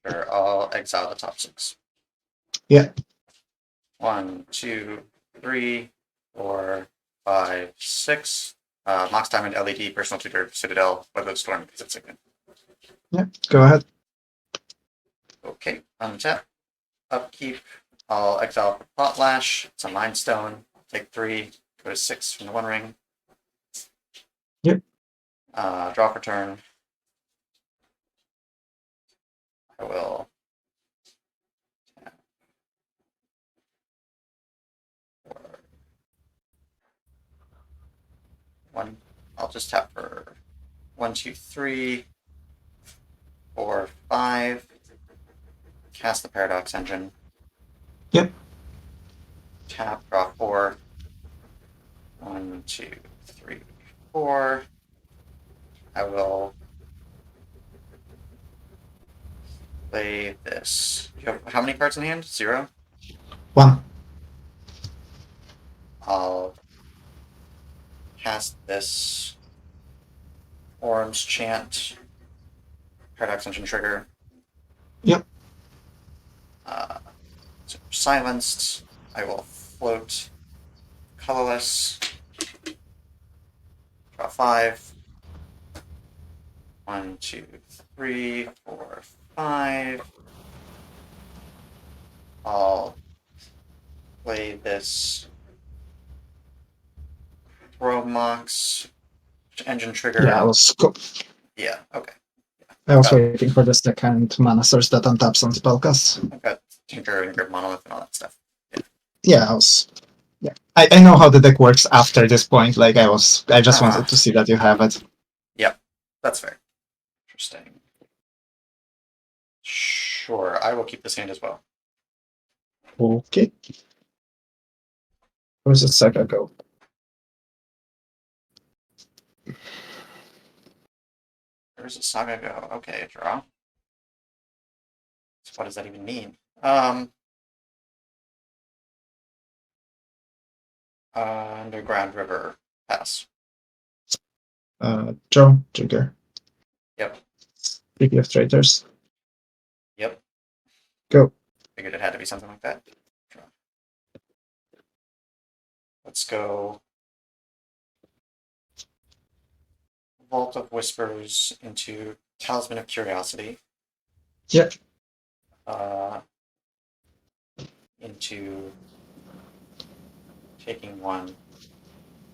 Sure. I'll exile the top 6. Yeah. 1, 2, 3, 4, 5, 6. Mox Diamond, LED, Personal Tutor, Citadel, Weather Storm, because it's signet. Yeah, go ahead. Okay, untap. Upkeep. I'll exile Thought Lash. It's a Mind Stone. Take 3, go to 6 from the One Ring. Yep. Draw for turn. I will. One. I'll just tap for 1, 2, 3, 4, 5. Cast the Paradox Engine. Yep. Tap, draw 4. 1, 2, 3, 4. I will play this. You have how many cards in hand? 0? One. I'll cast this Orim's Chant, Paradox Engine trigger. Yep. So silenced. I will float colorless. Draw 5. 1, 2, 3, 4, 5. I'll play this Throw Mox engine trigger. Yeah, Yeah, okay. I was waiting for the second mana source that untaps on spellcast. I've got Tinker and Grip Monolith and all that stuff. Yeah, I know how the deck works after this point. Like I just wanted to see that you have it. Yep, that's fair. Interesting. Sure, I will keep this hand as well. Okay. Where's the Saga go? Where's the Saga go? Okay, draw. So what does that even mean? Underground River, pass. Draw, trigger. Yep. Speaking of traitors. Yep. Go. Figured it had to be something like that. Draw. Let's go Vault of Whispers into Talisman of Curiosity. Yep. Into taking 1,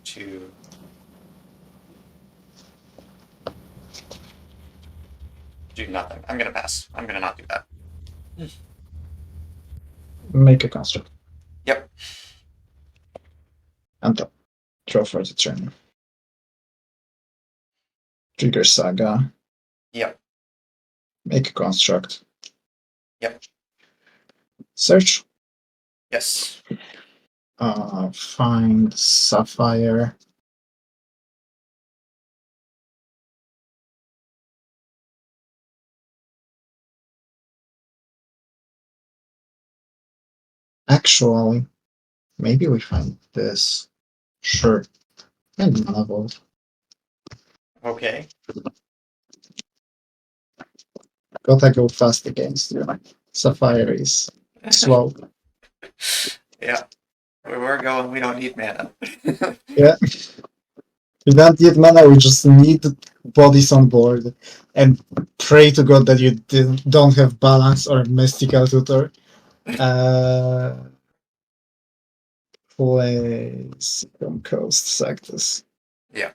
2. Do nothing. I'm gonna pass. I'm gonna not do that. Make a construct. Yep. And draw for the turn. Trigger Saga. Yep. Make a construct. Yep. Search. Yes. Find Sapphire. Actually, maybe we find this. Sure. And Mana Vault. Okay. Gotta go fast against you. Sapphire is slow. Yeah. Where we're going, we don't need mana. Yeah. We don't need mana, we just need bodies on board. And pray to God that you don't have balance or mystical tutor. Play Second Coast Sectus. Yeah.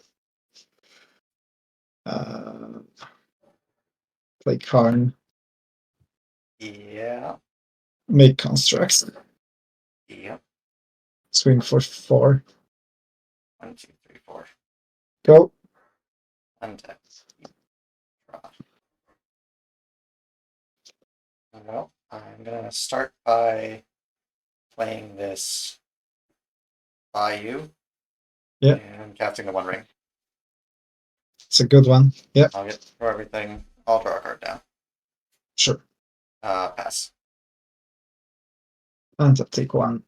Play Karn. Yeah. Make constructs. Yep. Swing for 4. 1, 2, 3, 4. Go. Untap. Draw. Well, I'm gonna start by playing this Bayou. Yeah. And casting the One Ring. It's a good one. Yeah, I'll get through everything. I'll draw a card down. sure. Pass. And I'll take 1.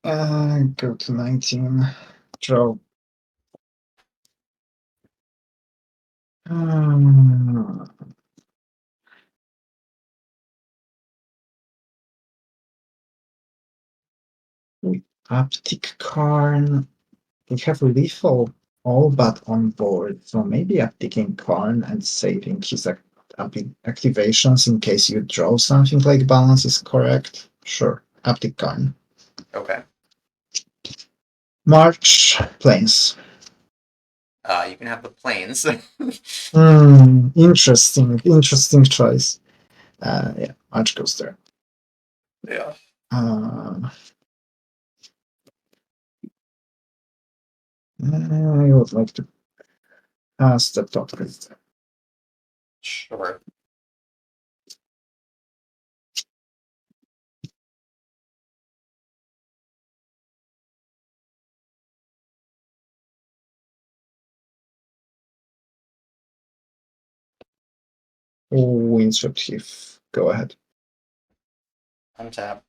Go to 19. Draw. Aptic Karn. We have lethal all but on board, so maybe upticking Karn and saving his activations in case you draw something like balance is correct. Sure, uptick Karn. Okay. March Plains. You can have the planes. Interesting choice. Yeah, March goes there. Yeah. I would like to pass the top list. Sure. Windswept Heath. Go ahead. Untap.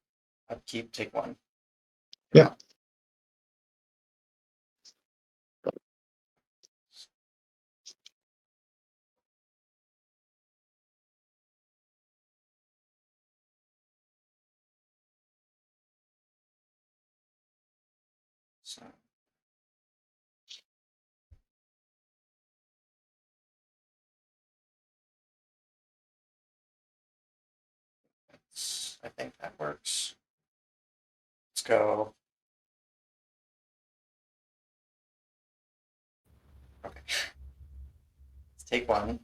Upkeep. Take 1. Yeah. So. I think that works. Let's go. Okay. Let's take 1.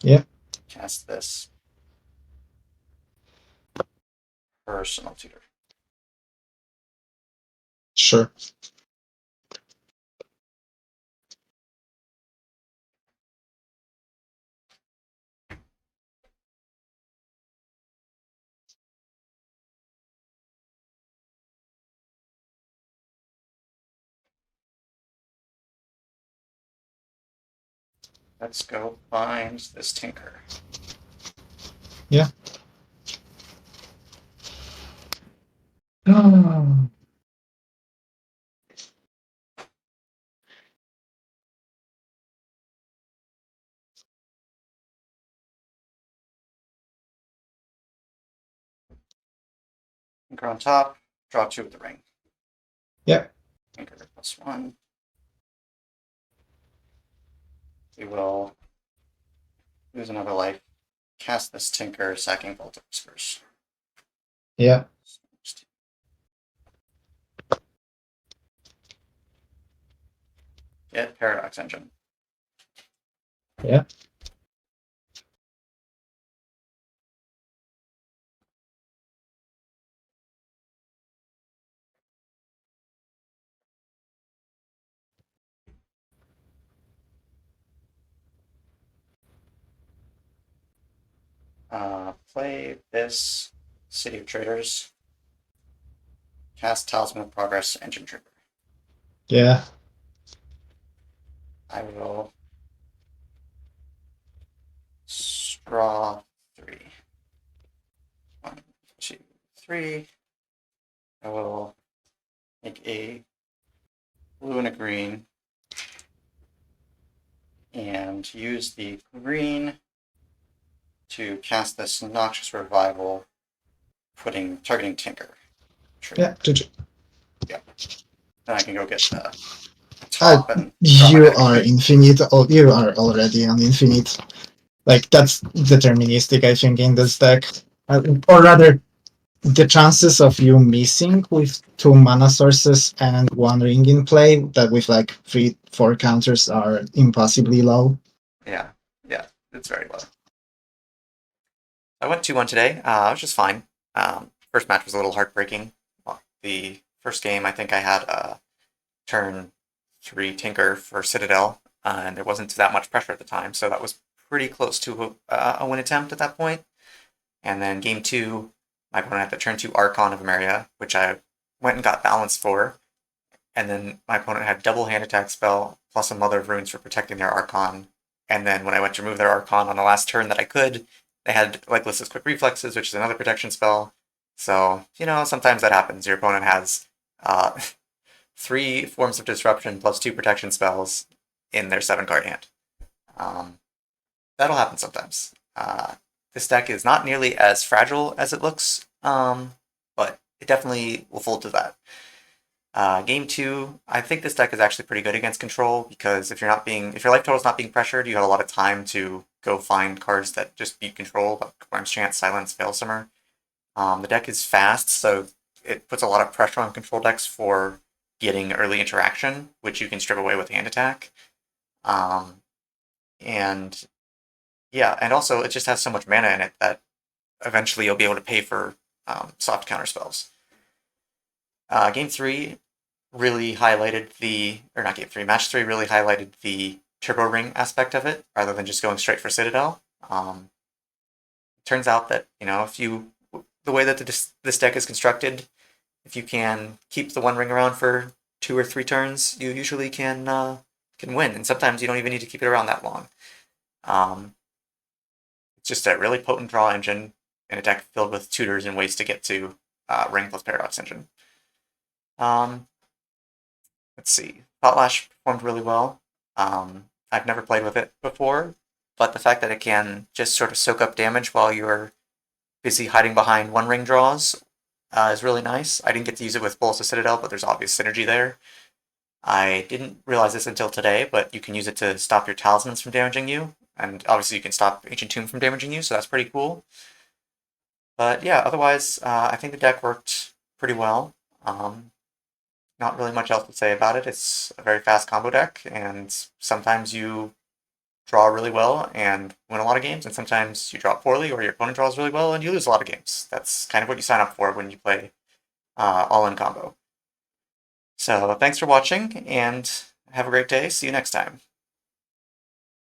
Yeah. Cast this. Personal tutor. Sure. Let's go find this tinker. Yeah. Ah. Tinker on top. Draw 2 with the ring. Yeah. Tinker +1. We will lose another life. Cast this tinker, sacking Vault of Whispers. Yeah. Get Paradox Engine. Yeah. Play this City of Traders. Cast Talisman of Progress, Engine Trigger. Yeah. I will draw 3. 1, 2, 3. I will make a blue and a green and use the green to cast this Noxious Revival, targeting Tinker. Yeah. GG. Then I can go get the top and You are infinite. Oh, you are already an infinite. Like, that's deterministic, I think, in this deck. Or rather, the chances of you missing with 2 mana sources and 1 ring in play, that with like 3-4 counters, are impossibly low. Yeah, it's very low. I went 2-1 today. It was just fine. First match was a little heartbreaking. The first game, I think I had a turn 3 Tinker for Citadel, and there wasn't that much pressure at the time, so that was pretty close to a win attempt at that point. And then game 2, my opponent had the turn 2 Archon of Emeria, which I went and got balanced for, and then my opponent had double hand attack spell plus a Mother of Runes for protecting their Archon. And then when I went to remove their Archon on the last turn that I could, they had Legless's Quick Reflexes, which is another protection spell. So, sometimes that happens. Your opponent has 3 forms of disruption plus 2 protection spells in their 7-card hand. That'll happen sometimes. This deck is not nearly as fragile as it looks, but it definitely will fold to that. Game 2, I think this deck is actually pretty good against control, because if your life total is not being pressured, you have a lot of time to go find cards that just beat control, like Worm's Chant, Silence, Veilsummer. The deck is fast, so it puts a lot of pressure on control decks for getting early interaction, which you can strip away with hand attack. And yeah, and also it just has so much mana in it that eventually you'll be able to pay for soft counter spells. Game 3 really highlighted match 3 really highlighted the turbo ring aspect of it, rather than just going straight for Citadel. Turns out that, the way that this deck is constructed, if you can keep the 1 ring around for 2 or 3 turns, you usually can win, and sometimes you don't even need to keep it around that long. just a really potent draw engine in a deck filled with tutors and ways to get to Ring plus Paradox Engine. Let's see. Thought Lash performed really well. I've never played with it before, but the fact that it can just sort of soak up damage while you're busy hiding behind one ring draws is really nice. I didn't get to use it with Bolus of Citadel, but there's obvious synergy there. I didn't realize this until today, but you can use it to stop your talismans from damaging you, and obviously you can stop Ancient Tomb from damaging you, so that's pretty cool. But yeah, otherwise, I think the deck worked pretty well. Not really much else to say about it. It's a very fast combo deck, and sometimes you draw really well and win a lot of games, and sometimes you draw poorly or your opponent draws really well and you lose a lot of games. That's kind of what you sign up for when you play all-in combo. So thanks for watching, and have a great day. See you next time.